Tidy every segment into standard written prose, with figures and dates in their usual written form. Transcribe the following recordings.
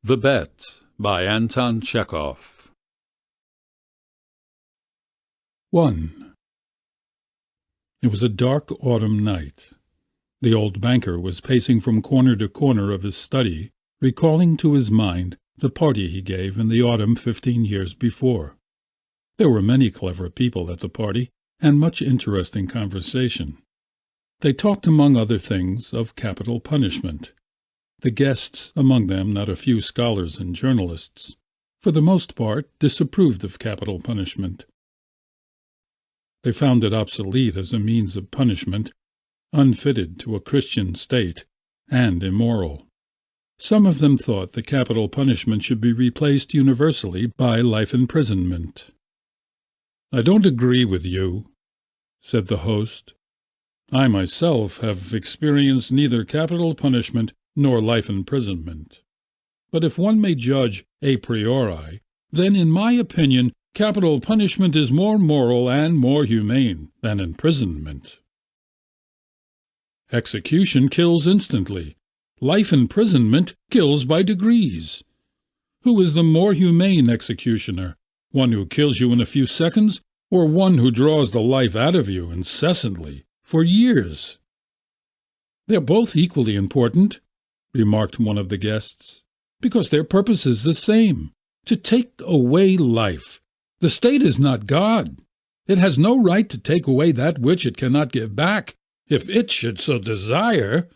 The Bet by Anton Chekhov. 1. It was a dark autumn night. The old banker was pacing from corner to corner of his study, recalling to his mind the party he gave in the autumn 15 years before. There were many clever people at the party, and much interesting conversation. They talked, among other things, of capital punishment. The guests, among them not a few scholars and journalists, for the most part disapproved of capital punishment. They found it obsolete as a means of punishment, unfitted to a Christian state, and immoral. Some of them thought the capital punishment should be replaced universally by life imprisonment. "I don't agree with you," said the host. "I myself have experienced neither capital punishment nor life imprisonment. But if one may judge a priori, then in my opinion capital punishment is more moral and more humane than imprisonment. Execution kills instantly. Life imprisonment kills by degrees. Who is the more humane executioner, one who kills you in a few seconds, or one who draws the life out of you incessantly for years?" "They're both equally important," remarked one of the guests, "because their purpose is the same, to take away life. The state is not God. It has no right to take away that which it cannot give back, if it should so desire."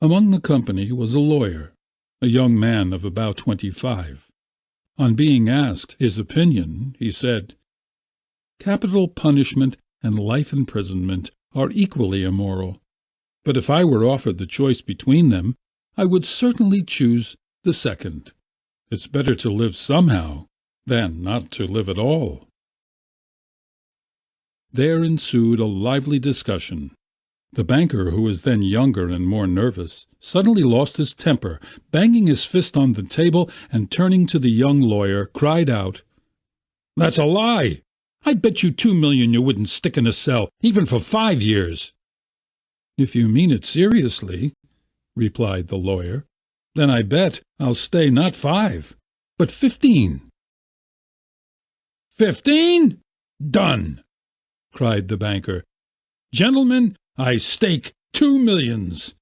Among the company was a lawyer, a young man of about 25. On being asked his opinion, he said, "Capital punishment and life imprisonment are equally immoral. But if I were offered the choice between them, I would certainly choose the second. It's better to live somehow than not to live at all." There ensued a lively discussion. The banker, who was then younger and more nervous, suddenly lost his temper, banging his fist on the table and turning to the young lawyer, cried out, "That's a lie! I bet you 2 million you wouldn't stick in a cell, even for 5 years. "If you mean it seriously," replied the lawyer, "then I bet I'll stay not 5, but 15. "15? Done!" cried the banker. "Gentlemen, I stake 2 millions.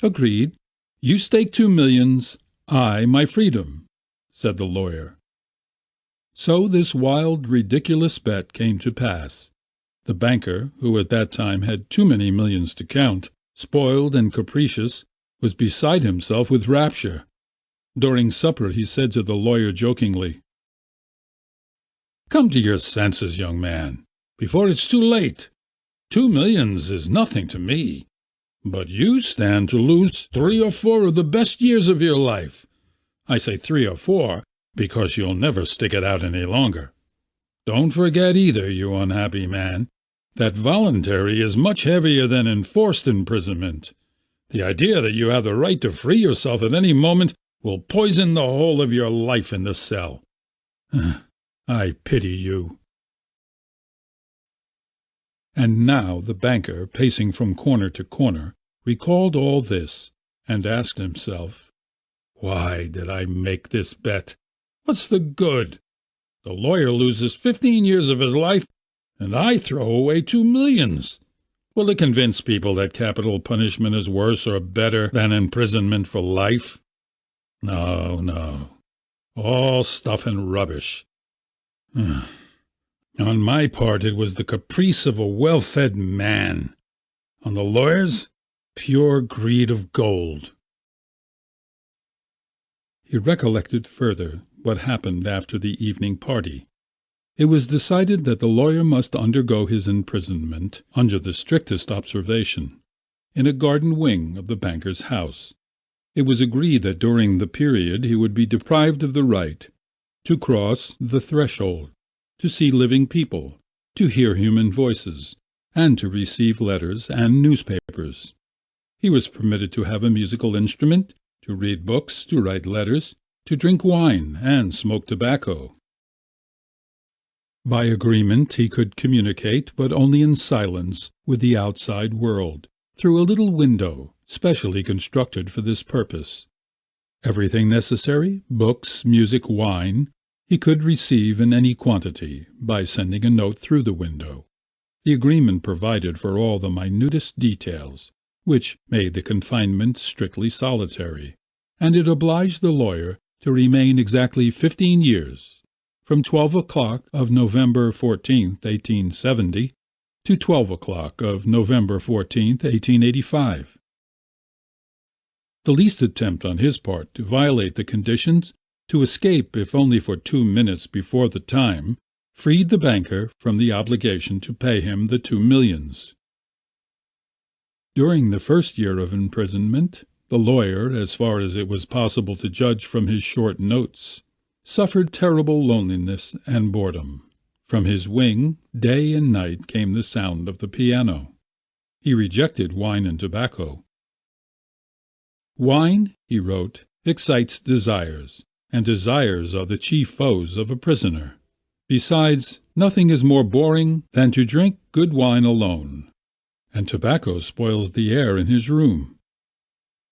"Agreed. You stake 2 millions, I my freedom," said the lawyer. So this wild, ridiculous bet came to pass. The banker, who at that time had too many millions to count, spoiled and capricious, was beside himself with rapture. During supper he said to the lawyer jokingly, "Come to your senses, young man, before it's too late. 2 millions is nothing to me, but you stand to lose 3 or 4 of the best years of your life. I say 3 or 4 because you'll never stick it out any longer. Don't forget either, you unhappy man, that voluntary is much heavier than enforced imprisonment. The idea that you have the right to free yourself at any moment will poison the whole of your life in the cell. I pity you." And now the banker, pacing from corner to corner, recalled all this, and asked himself, "Why did I make this bet? What's the good? The lawyer loses 15 years of his life, and I throw away 2 millions. Will it convince people that capital punishment is worse or better than imprisonment for life? No, all stuff and rubbish. On my part it was the caprice of a well-fed man. On the lawyer's, pure greed of gold." He recollected further what happened after the evening party. It was decided that the lawyer must undergo his imprisonment, under the strictest observation, in a garden wing of the banker's house. It was agreed that during the period he would be deprived of the right to cross the threshold, to see living people, to hear human voices, and to receive letters and newspapers. He was permitted to have a musical instrument, to read books, to write letters, to drink wine and smoke tobacco. By agreement he could communicate, but only in silence, with the outside world, through a little window specially constructed for this purpose. Everything necessary, books, music, wine, he could receive in any quantity by sending a note through the window. The agreement provided for all the minutest details, which made the confinement strictly solitary, and it obliged the lawyer to remain exactly 15 years, from 12 o'clock of November 14, 1870, to 12 o'clock of November 14, 1885. The least attempt on his part to violate the conditions, to escape if only for 2 minutes before the time, freed the banker from the obligation to pay him the 2 millions. During the first year of imprisonment, the lawyer, as far as it was possible to judge from his short notes, suffered terrible loneliness and boredom. From his wing, day and night came the sound of the piano. He rejected wine and tobacco. Wine, he wrote, excites desires, and desires are the chief foes of a prisoner. Besides, nothing is more boring than to drink good wine alone, and tobacco spoils the air in his room.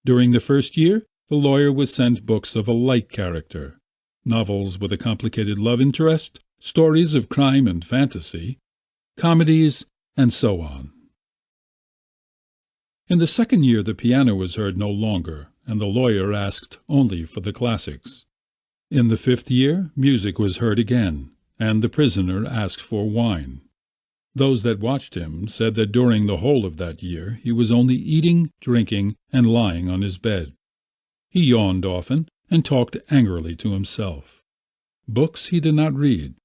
During the first year, the lawyer was sent books of a light character, novels with a complicated love interest, stories of crime and fantasy, comedies, and so on. In the second year the piano was heard no longer, and the lawyer asked only for the classics. In the fifth year music was heard again, and the prisoner asked for wine. Those that watched him said that during the whole of that year he was only eating, drinking, and lying on his bed. He yawned often and talked angrily to himself. Books he did not read.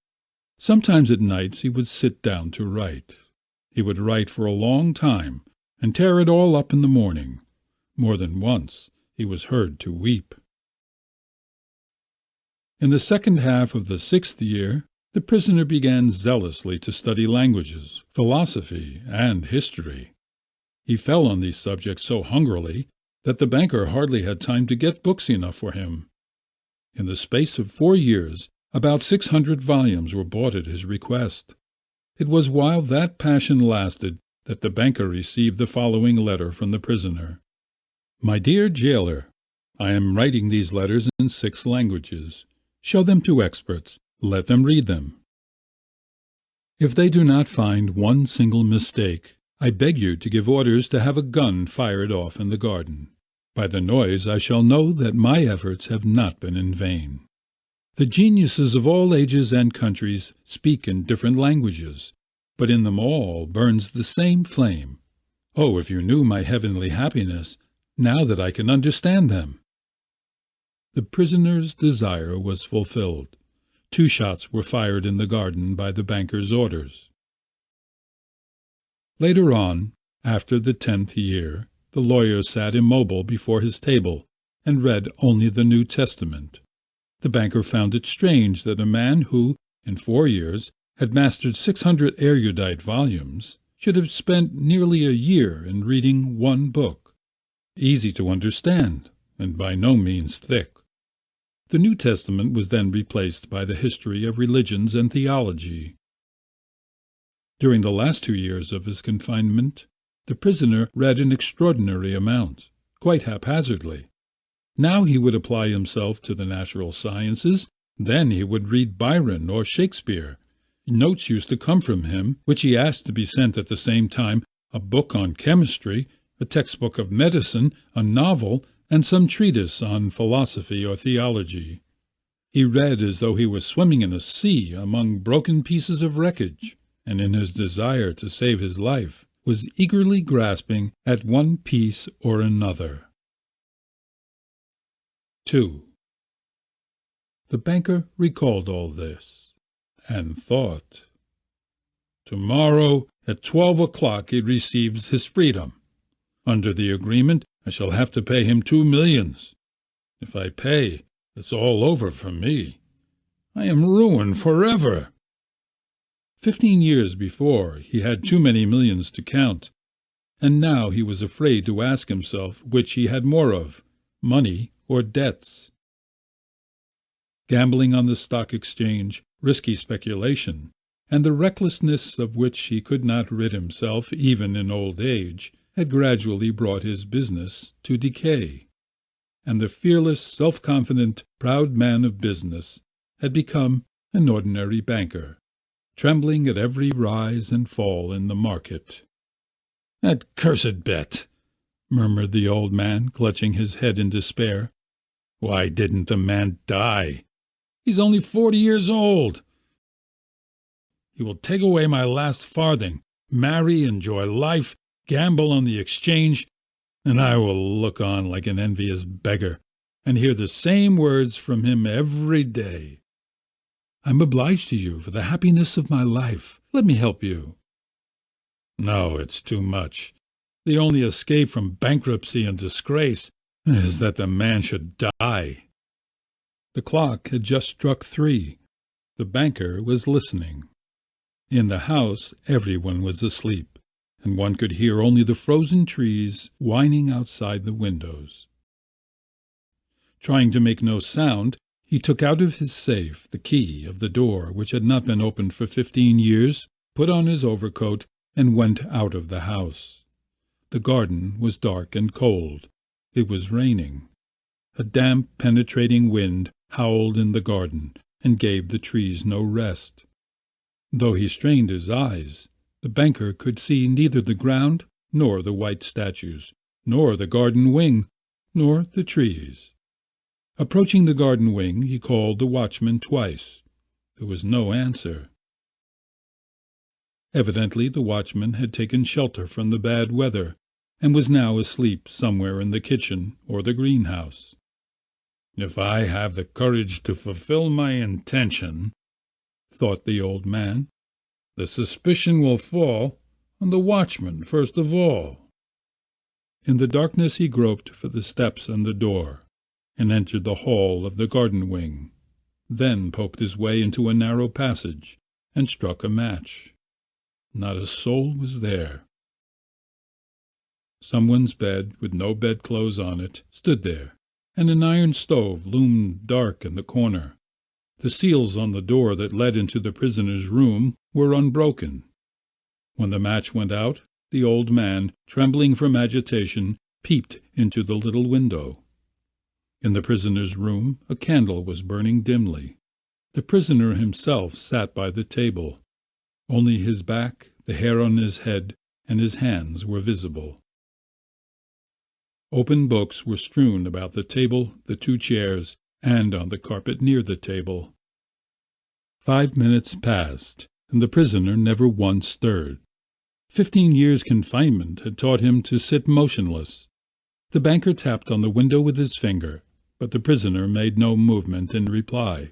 Sometimes at nights he would sit down to write. He would write for a long time, and tear it all up in the morning. More than once he was heard to weep. In the second half of the sixth year, the prisoner began zealously to study languages, philosophy, and history. He fell on these subjects so hungrily that the banker hardly had time to get books enough for him. In the space of 4 years, about 600 volumes were bought at his request. It was while that passion lasted that the banker received the following letter from the prisoner. My dear jailer, I am writing these letters in 6 languages. Show them to experts. Let them read them. If they do not find one single mistake, I beg you to give orders to have a gun fired off in the garden. By the noise I shall know that my efforts have not been in vain. The geniuses of all ages and countries speak in different languages, but in them all burns the same flame. Oh, if you knew my heavenly happiness, now that I can understand them! The prisoner's desire was fulfilled. 2 shots were fired in the garden by the banker's orders. Later on, after the 10th year, the lawyer sat immobile before his table and read only the New Testament. The banker found it strange that a man who, in 4 years, had mastered 600 erudite volumes, should have spent nearly a year in reading 1 book, easy to understand and by no means thick. The New Testament was then replaced by the history of religions and theology. During the last 2 years of his confinement, the prisoner read an extraordinary amount, quite haphazardly. Now he would apply himself to the natural sciences, then he would read Byron or Shakespeare. Notes used to come from him, which he asked to be sent at the same time, a book on chemistry, a textbook of medicine, a novel, and some treatise on philosophy or theology. He read as though he were swimming in a sea among broken pieces of wreckage, and in his desire to save his life was eagerly grasping at one piece or another. 2. The banker recalled all this, and thought, Tomorrow at 12 o'clock he receives his freedom. Under the agreement, I shall have to pay him 2 millions. If I pay, it's all over for me. I am ruined forever. 15 years before, he had too many millions to count, and now he was afraid to ask himself which he had more of, money or debts. Gambling on the stock exchange, risky speculation, and the recklessness of which he could not rid himself even in old age, had gradually brought his business to decay. and the fearless, self-confident, proud man of business had become an ordinary banker, trembling at every rise and fall in the market. "That cursed bet!" murmured the old man, clutching his head in despair. "Why didn't the man die? He's only 40 years old. He will take away my last farthing, marry, enjoy life, gamble on the exchange, and I will look on like an envious beggar, and hear the same words from him every day. I'm obliged to you for the happiness of my life. Let me help you." "No, it's too much. The only escape from bankruptcy and disgrace is that the man should die." The clock had just struck 3. The banker was listening. In the house everyone was asleep, and one could hear only the frozen trees whining outside the windows. Trying to make no sound, he took out of his safe the key of the door which had not been opened for 15 years, put on his overcoat, and went out of the house. The garden was dark and cold. It was raining. A damp, penetrating wind howled in the garden and gave the trees no rest. Though he strained his eyes, the banker could see neither the ground, nor the white statues, nor the garden wing, nor the trees. Approaching the garden wing, he called the watchman twice. There was no answer. Evidently the watchman had taken shelter from the bad weather, and was now asleep somewhere in the kitchen or the greenhouse. "If I have the courage to fulfill my intention," thought the old man, "the suspicion will fall on the watchman first of all." In the darkness he groped for the steps and the door, and entered the hall of the garden wing, then poked his way into a narrow passage, and struck a match. Not a soul was there. Someone's bed, with no bedclothes on it, stood there, and an iron stove loomed dark in the corner. The seals on the door that led into the prisoner's room were unbroken. When the match went out, the old man, trembling from agitation, peeped into the little window. In the prisoner's room a candle was burning dimly. The prisoner himself sat by the table. Only his back, the hair on his head, and his hands were visible. Open books were strewn about the table, the 2 chairs, and on the carpet near the table. 5 minutes passed, and the prisoner never once stirred. 15 years' confinement had taught him to sit motionless. The banker tapped on the window with his finger, but the prisoner made no movement in reply.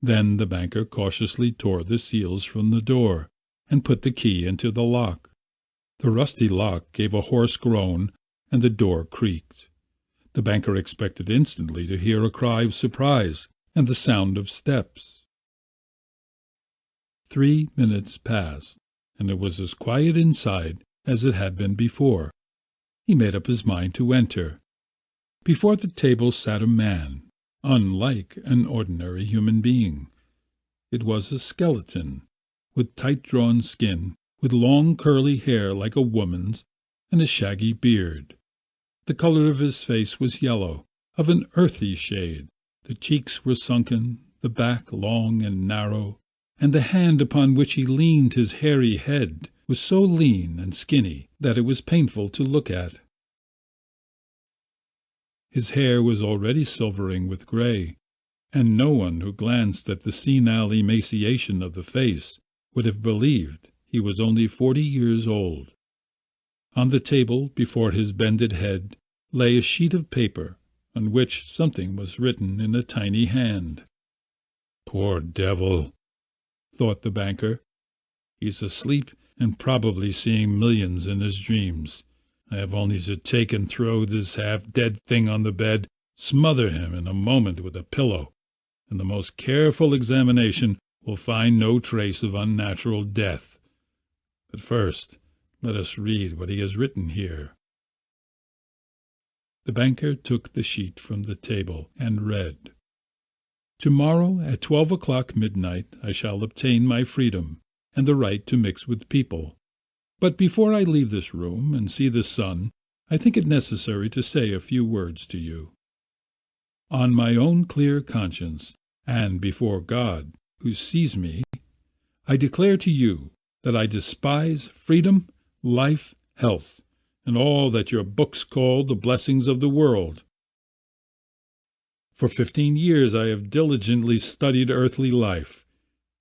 Then the banker cautiously tore the seals from the door, and put the key into the lock. The rusty lock gave a hoarse groan, and the door creaked. The banker expected instantly to hear a cry of surprise and the sound of steps. 3 minutes passed, and it was as quiet inside as it had been before. He made up his mind to enter. Before the table sat a man, unlike an ordinary human being. It was a skeleton, with tight-drawn skin, with long curly hair like a woman's, and a shaggy beard. The color of his face was yellow, of an earthy shade. The cheeks were sunken, the back long and narrow, and the hand upon which he leaned his hairy head was so lean and skinny that it was painful to look at. His hair was already silvering with gray, and no one who glanced at the senile emaciation of the face would have believed he was only 40 years old. On the table before his bended head lay a sheet of paper on which something was written in a tiny hand. "Poor devil," thought the banker. "He's asleep and probably seeing millions in his dreams. I have only to take and throw this half-dead thing on the bed, smother him in a moment with a pillow, and the most careful examination will find no trace of unnatural death. But first, let us read what he has written here." The banker took the sheet from the table and read, "Tomorrow at 12 o'clock midnight I shall obtain my freedom and the right to mix with people. But before I leave this room and see the sun, I think it necessary to say a few words to you. On my own clear conscience, and before God, who sees me, I declare to you that I despise freedom, life, health, and all that your books call the blessings of the world. For 15 years I have diligently studied earthly life.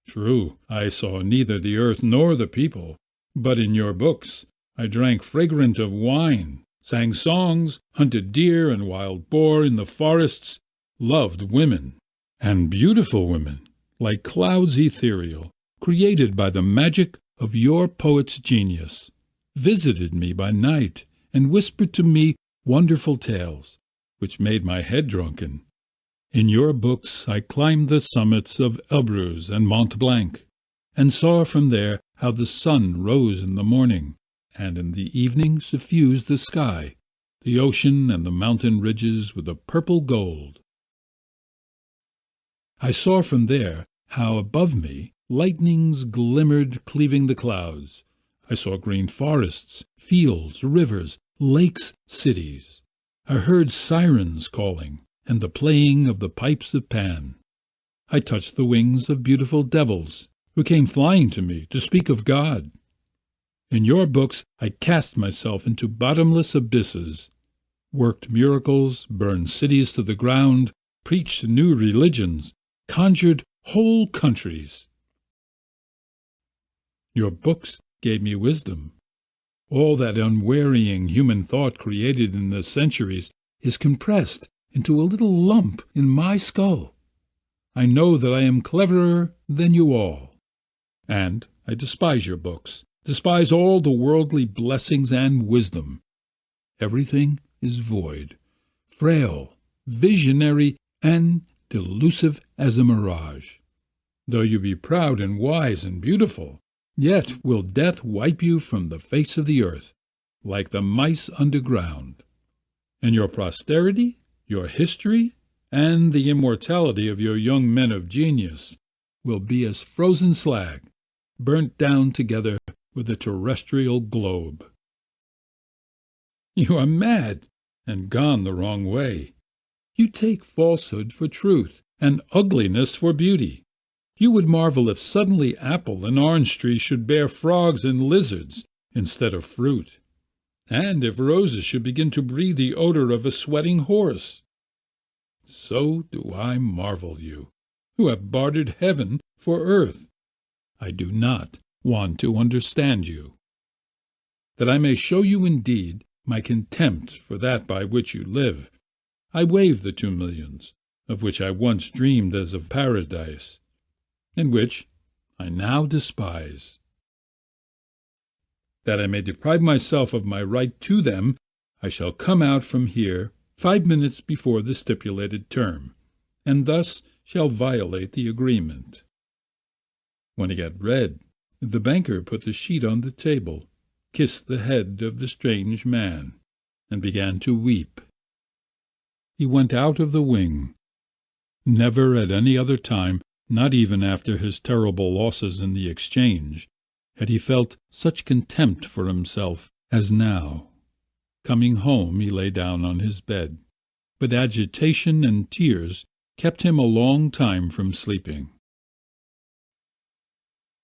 True, I saw neither the earth nor the people, but in your books I drank fragrant of wine, sang songs, hunted deer and wild boar in the forests, loved women, and beautiful women, like clouds ethereal, created by the magic of your poet's genius, visited me by night, and whispered to me wonderful tales, which made my head drunken. In your books I climbed the summits of Elbruz and Mont Blanc, and saw from there how the sun rose in the morning, and in the evening suffused the sky, the ocean and the mountain ridges with a purple gold. I saw from there how above me lightnings glimmered cleaving the clouds. I saw green forests, fields, rivers, lakes, cities. I heard sirens calling, and the playing of the pipes of Pan. I touched the wings of beautiful devils, who came flying to me to speak of God. In your books I cast myself into bottomless abysses, worked miracles, burned cities to the ground, preached new religions, conjured whole countries. Your books gave me wisdom. All that unwearying human thought created in the centuries is compressed into a little lump in my skull. I know that I am cleverer than you all. And I despise your books, despise all the worldly blessings and wisdom. Everything is void, frail, visionary, and delusive as a mirage. Though you be proud and wise and beautiful, yet will death wipe you from the face of the earth, like the mice underground. And your posterity, your history, and the immortality of your young men of genius will be as frozen slag, burnt down together with the terrestrial globe. You are mad, and gone the wrong way. You take falsehood for truth, and ugliness for beauty. You would marvel if suddenly apple and orange trees should bear frogs and lizards instead of fruit, and if roses should begin to breathe the odor of a sweating horse. So do I marvel you, who have bartered heaven for earth. I do not want to understand you. That I may show you indeed my contempt for that by which you live, I waive the 2 millions, of which I once dreamed as of paradise, and which I now despise. That I may deprive myself of my right to them, I shall come out from here 5 minutes before the stipulated term, and thus shall violate the agreement. When it had read, the banker put the sheet on the table, kissed the head of the strange man, and began to weep. He went out of the wing. Never at any other time, not even after his terrible losses in the exchange, had he felt such contempt for himself as now. Coming home, he lay down on his bed, but agitation and tears kept him a long time from sleeping.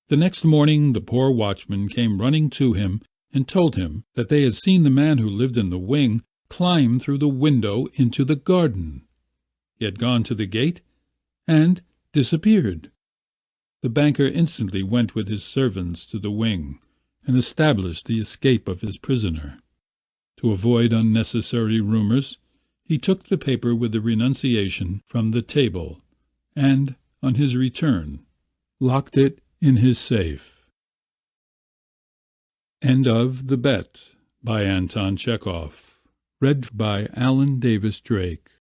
The next morning the poor watchman came running to him and told him that they had seen the man who lived in the wing climb through the window into the garden. He had gone to the gate and disappeared. The banker instantly went with his servants to the wing and established the escape of his prisoner. To avoid unnecessary rumors, he took the paper with the renunciation from the table and, on his return, locked it in his safe. End of The Bet by Anton Chekhov. Read by Alan Davis Drake.